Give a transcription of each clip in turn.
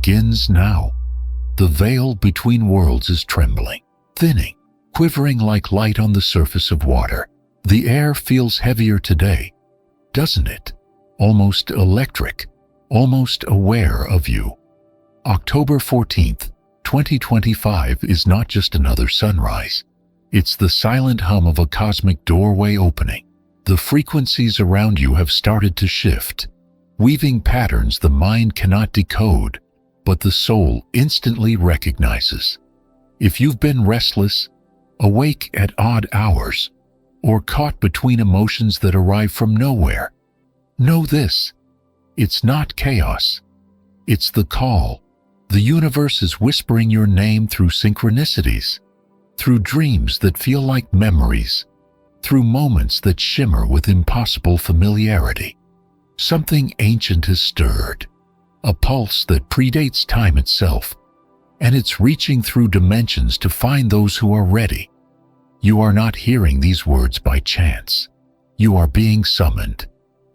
begins now. The veil between worlds is trembling, thinning, quivering like light on the surface of water. The air feels heavier today, doesn't it? Almost electric, almost aware of you. October 14th, 2025 is not just another sunrise. It's the silent hum of a cosmic doorway opening. The frequencies around you have started to shift, weaving patterns the mind cannot decode, but the soul instantly recognizes. If you've been restless, awake at odd hours, or caught between emotions that arrive from nowhere, know this: it's not chaos. It's the call. The universe is whispering your name through synchronicities, through dreams that feel like memories, through moments that shimmer with impossible familiarity. Something ancient has stirred, a pulse that predates time itself, and it's reaching through dimensions to find those who are ready. You are not hearing these words by chance. You are being summoned.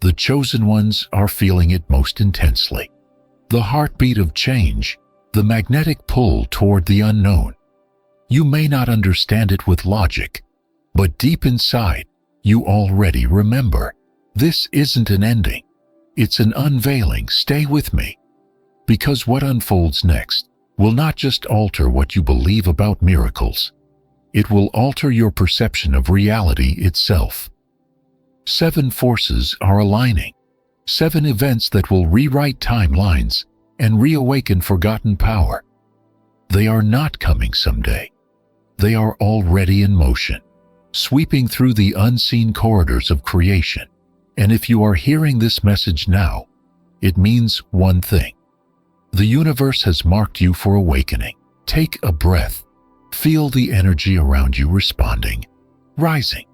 The chosen ones are feeling it most intensely. The heartbeat of change, the magnetic pull toward the unknown. You may not understand it with logic, but deep inside, you already remember. This isn't an ending. It's an unveiling. Stay with me. Because what unfolds next will not just alter what you believe about miracles. It will alter your perception of reality itself. 7 forces are aligning. 7 events that will rewrite timelines and reawaken forgotten power. They are not coming someday. They are already in motion, sweeping through the unseen corridors of creation. And if you are hearing this message now, it means one thing. The universe has marked you for awakening. Take a breath. Feel the energy around you responding, rising,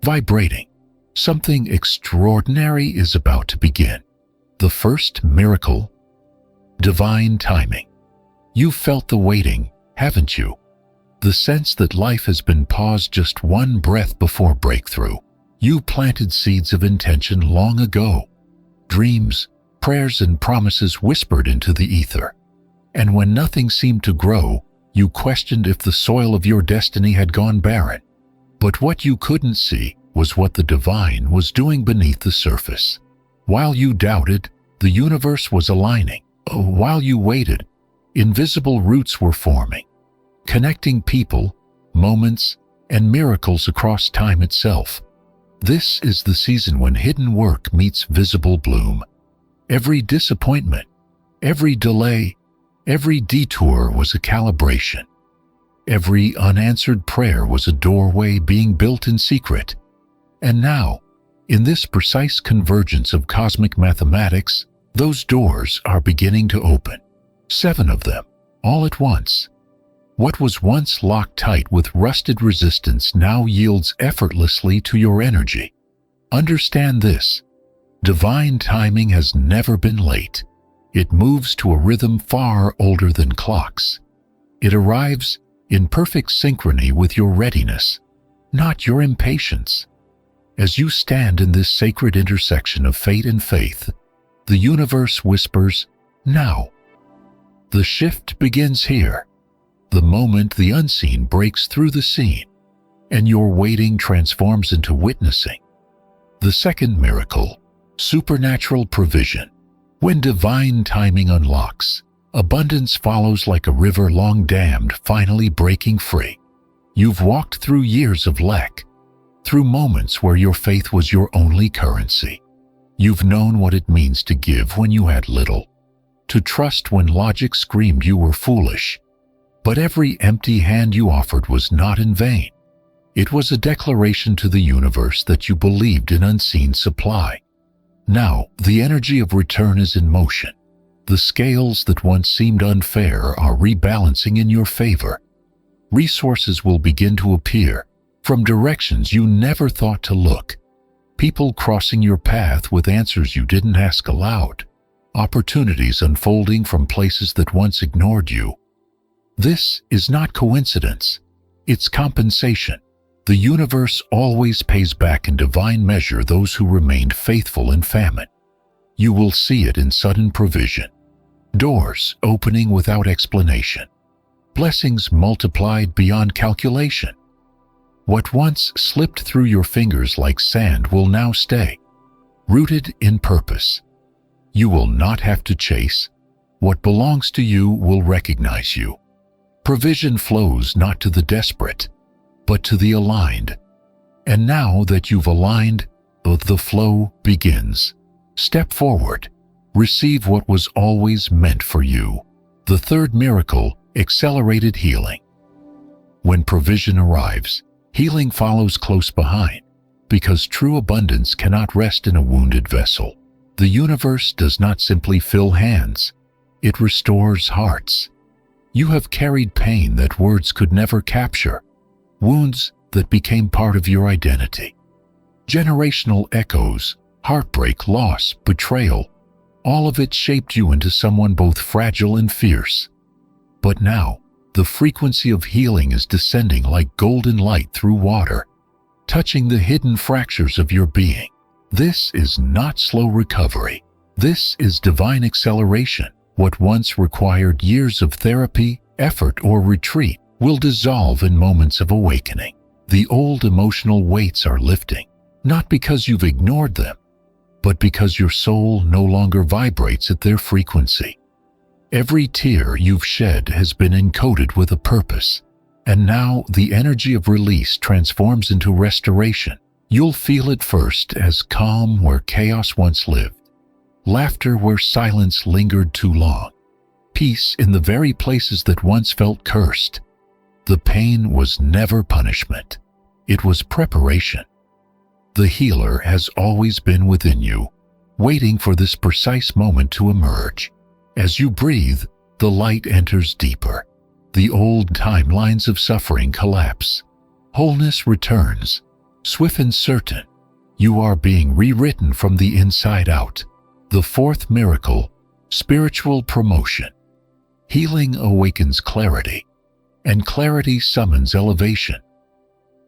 vibrating. Something extraordinary is about to begin. The first miracle: divine timing. You've felt the waiting, haven't you? The sense that life has been paused just one breath before breakthrough. You planted seeds of intention long ago. Dreams, prayers, and promises whispered into the ether. And when nothing seemed to grow, you questioned if the soil of your destiny had gone barren. But what you couldn't see was what the divine was doing beneath the surface. While you doubted, the universe was aligning. While you waited, invisible roots were forming, connecting people, moments, and miracles across time itself. This is the season when hidden work meets visible bloom. Every disappointment, every delay, every detour was a calibration. Every unanswered prayer was a doorway being built in secret. And now, in this precise convergence of cosmic mathematics, those doors are beginning to open. 7 of them, all at once. What was once locked tight with rusted resistance now yields effortlessly to your energy. Understand this: divine timing has never been late. It moves to a rhythm far older than clocks. It arrives in perfect synchrony with your readiness, not your impatience. As you stand in this sacred intersection of fate and faith, the universe whispers, "Now." The shift begins here. The moment the unseen breaks through the seen, and your waiting transforms into witnessing. The second miracle: supernatural provision. When divine timing unlocks, abundance follows like a river long dammed, finally breaking free. You've walked through years of lack, through moments where your faith was your only currency. You've known what it means to give when you had little, to trust when logic screamed you were foolish. But every empty hand you offered was not in vain. It was a declaration to the universe that you believed in unseen supply. Now, the energy of return is in motion. The scales that once seemed unfair are rebalancing in your favor. Resources will begin to appear from directions you never thought to look. People crossing your path with answers you didn't ask aloud. Opportunities unfolding from places that once ignored you. This is not coincidence. It's compensation. The universe always pays back in divine measure those who remained faithful in famine. You will see it in sudden provision. doors opening without explanation, blessings multiplied beyond calculation. What once slipped through your fingers like sand will now stay, rooted in purpose. You will not have to chase. What belongs to you will recognize you. Provision flows not to the desperate, but to the aligned. And now that you've aligned, the flow begins. Step forward. Receive what was always meant for you. The third miracle, accelerated healing. When provision arrives, healing follows close behind, because true abundance cannot rest in a wounded vessel. The universe does not simply fill hands, it restores hearts. You have carried pain that words could never capture, wounds that became part of your identity. Generational echoes, heartbreak, loss, betrayal, all of it shaped you into someone both fragile and fierce. But now, the frequency of healing is descending like golden light through water, touching the hidden fractures of your being. This is not slow recovery. This is divine acceleration. What once required years of therapy, effort, or retreat will dissolve in moments of awakening. The old emotional weights are lifting, not because you've ignored them, but because your soul no longer vibrates at their frequency. Every tear you've shed has been encoded with a purpose, and now the energy of release transforms into restoration. You'll feel it first as calm where chaos once lived, laughter where silence lingered too long, peace in the very places that once felt cursed. The pain was never punishment. It was preparation. The healer has always been within you, waiting for this precise moment to emerge. As you breathe, the light enters deeper. The old timelines of suffering collapse. Wholeness returns, swift and certain. You are being rewritten from the inside out. The fourth miracle, spiritual promotion. Healing awakens clarity, and clarity summons elevation.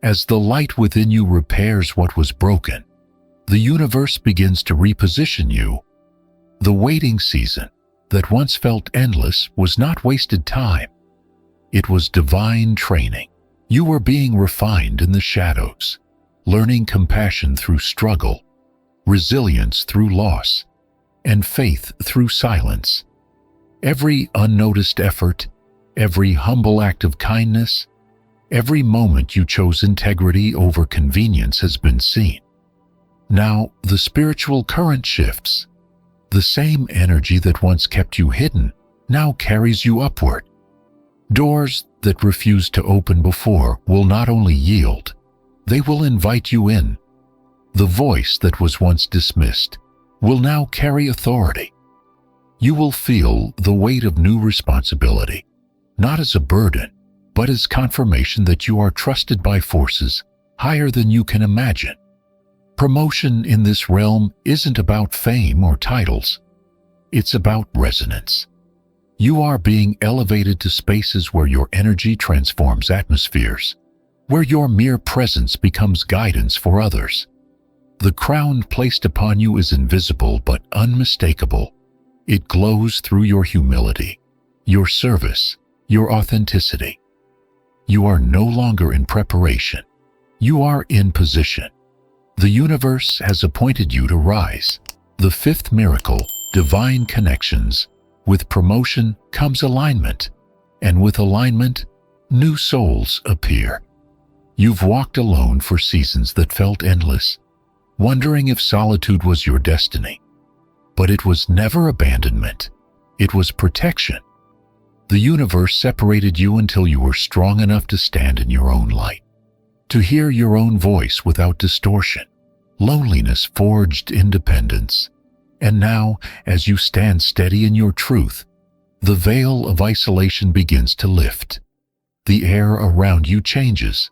As the light within you repairs what was broken, the universe begins to reposition you. The waiting season that once felt endless was not wasted time. It was divine training. You were being refined in the shadows, learning compassion through struggle, resilience through loss, and faith through silence. Every unnoticed effort, every humble act of kindness, every moment you chose integrity over convenience has been seen. Now the spiritual current shifts. The same energy that once kept you hidden now carries you upward. Doors that refused to open before will not only yield, they will invite you in. The voice that was once dismissed will now carry authority. You will feel the weight of new responsibility, not as a burden, but as confirmation that you are trusted by forces higher than you can imagine. Promotion in this realm isn't about fame or titles. It's about resonance. You are being elevated to spaces where your energy transforms atmospheres, where your mere presence becomes guidance for others. The crown placed upon you is invisible but unmistakable. It glows through your humility, your service, your authenticity. You are no longer in preparation. You are in position. The universe has appointed you to rise. The fifth miracle, divine connections. With promotion comes alignment, and with alignment, new souls appear. You've walked alone for seasons that felt endless, wondering if solitude was your destiny. But it was never abandonment. It was protection. The universe separated you until you were strong enough to stand in your own light, to hear your own voice without distortion. Loneliness forged independence. And now, as you stand steady in your truth, the veil of isolation begins to lift. The air around you changes.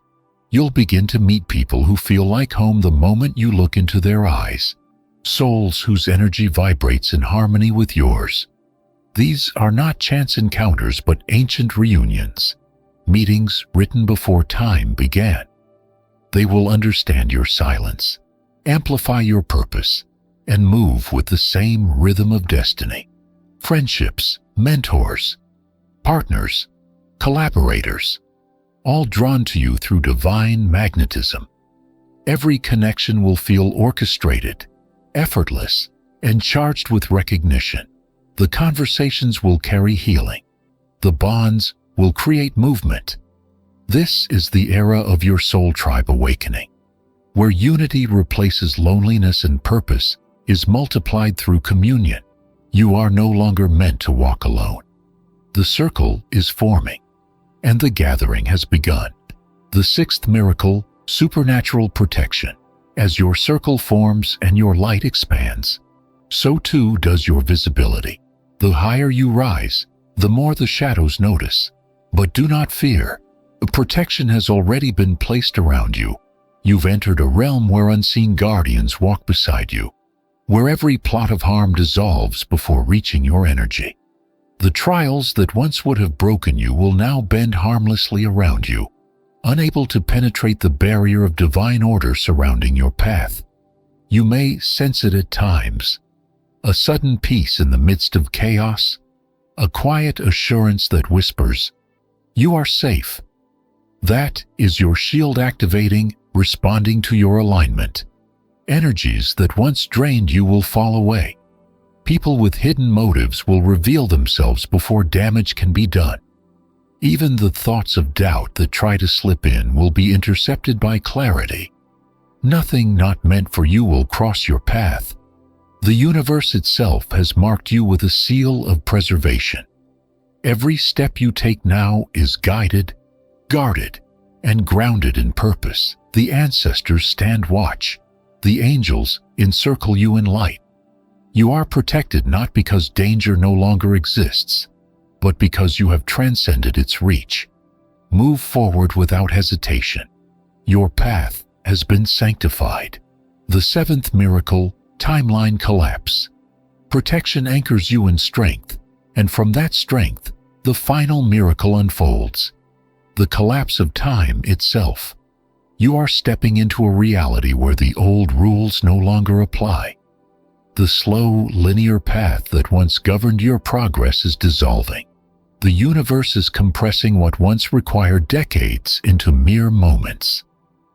You'll begin to meet people who feel like home the moment you look into their eyes. Souls whose energy vibrates in harmony with yours. These are not chance encounters but ancient reunions, meetings written before time began. They will understand your silence, amplify your purpose, and move with the same rhythm of destiny. Friendships mentors, partners, collaborators, all drawn to you through divine magnetism. Every connection will feel orchestrated, effortless, and charged with recognition. The conversations will carry healing. The bonds will create movement. This is the era of your soul tribe awakening, where unity replaces loneliness and purpose is multiplied through communion. You are no longer meant to walk alone. The circle is forming, and the gathering has begun. The sixth miracle, supernatural protection. As your circle forms and your light expands, so too does your visibility. The higher you rise, the more the shadows notice. But do not fear. Protection has already been placed around you. You've entered a realm where unseen guardians walk beside you, where every plot of harm dissolves before reaching your energy. The trials that once would have broken you will now bend harmlessly around you, unable to penetrate the barrier of divine order surrounding your path. You may sense it at times, a sudden peace in the midst of chaos, a quiet assurance that whispers, "You are safe." That is your shield activating, responding to your alignment. Energies that once drained you will fall away. People with hidden motives will reveal themselves before damage can be done. Even the thoughts of doubt that try to slip in will be intercepted by clarity. Nothing not meant for you will cross your path. The universe itself has marked you with a seal of preservation. Every step you take now is guided, guarded, and grounded in purpose. The ancestors stand watch. The angels encircle you in light. You are protected not because danger no longer exists, but because you have transcended its reach. Move forward without hesitation. Your path has been sanctified. The seventh miracle, timeline collapse. Protection anchors you in strength, and from that strength, the final miracle unfolds. The collapse of time itself. You are stepping into a reality where the old rules no longer apply. The slow, linear path that once governed your progress is dissolving. The universe is compressing what once required decades into mere moments.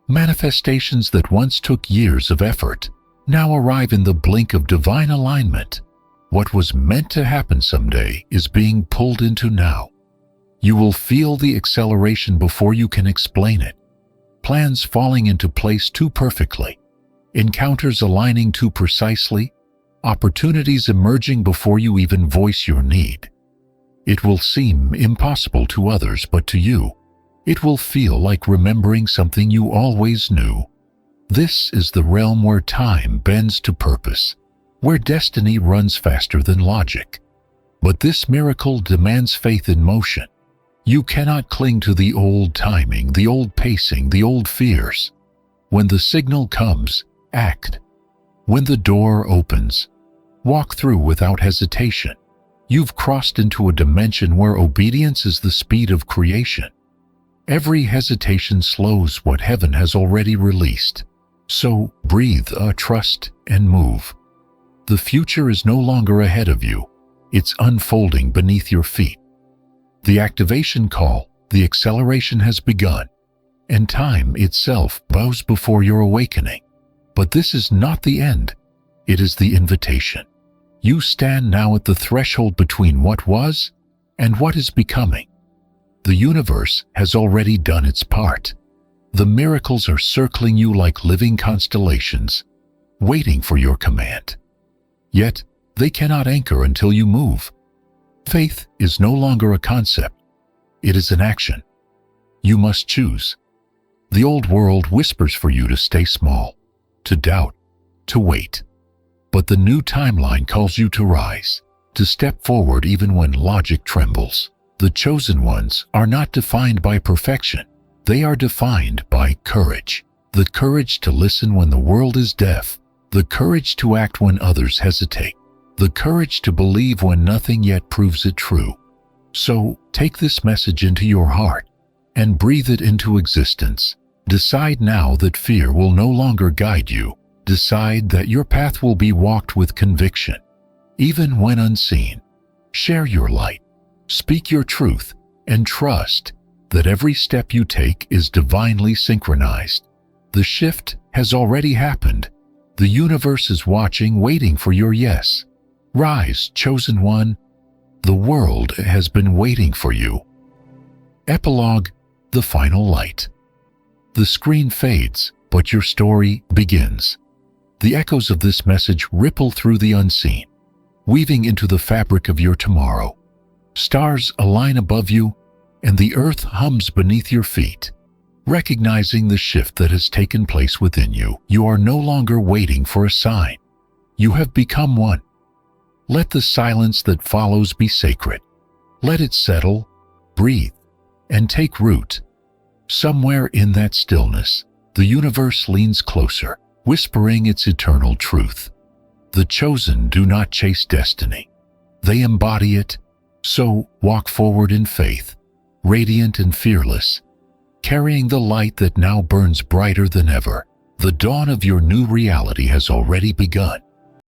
Manifestations that once took years of effort now arrive in the blink of divine alignment. What was meant to happen someday is being pulled into now. You will feel the acceleration before you can explain it. Plans falling into place too perfectly. Encounters aligning too precisely. Opportunities emerging before you even voice your need. It will seem impossible to others, but to you, it will feel like remembering something you always knew. This is the realm where time bends to purpose, where destiny runs faster than logic. But this miracle demands faith in motion. You cannot cling to the old timing, the old pacing, the old fears. When the signal comes, act. When the door opens, walk through without hesitation. You've crossed into a dimension where obedience is the speed of creation. Every hesitation slows what heaven has already released. So breathe, trust, and move. The future is no longer ahead of you. It's unfolding beneath your feet. The activation call, the acceleration has begun, and time itself bows before your awakening. But this is not the end. It is the invitation. You stand now at the threshold between what was and what is becoming. The universe has already done its part. The miracles are circling you like living constellations, waiting for your command. Yet, they cannot anchor until you move. Faith is no longer a concept. It is an action. You must choose. The old world whispers for you to stay small, to doubt, to wait. But the new timeline calls you to rise, to step forward even when logic trembles. The chosen ones are not defined by perfection. They are defined by courage. The courage to listen when the world is deaf. The courage to act when others hesitate. The courage to believe when nothing yet proves it true. So take this message into your heart and breathe it into existence. Decide now that fear will no longer guide you. Decide that your path will be walked with conviction, even when unseen. Share your light, speak your truth, and trust that every step you take is divinely synchronized. The shift has already happened. The universe is watching, waiting for your yes. Rise, chosen one. The world has been waiting for you. Epilogue, the final light. The screen fades, but your story begins. The echoes of this message ripple through the unseen, weaving into the fabric of your tomorrow. Stars align above you, and the earth hums beneath your feet. Recognizing the shift that has taken place within you, you are no longer waiting for a sign. You have become one. Let the silence that follows be sacred. Let it settle, breathe, and take root. Somewhere in that stillness, the universe leans closer, whispering its eternal truth. The chosen do not chase destiny. They embody it. So walk forward in faith, radiant and fearless, carrying the light that now burns brighter than ever. The dawn of your new reality has already begun.